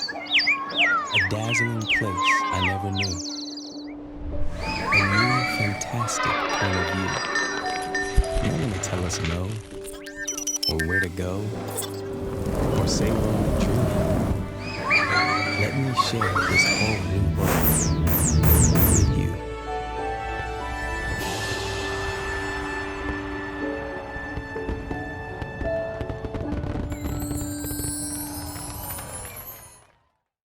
A dazzling place I never knew. A new, fantastic point of view. No one to tell us no, or where to go, or say we're only dreaming. Let me share this whole new world with you.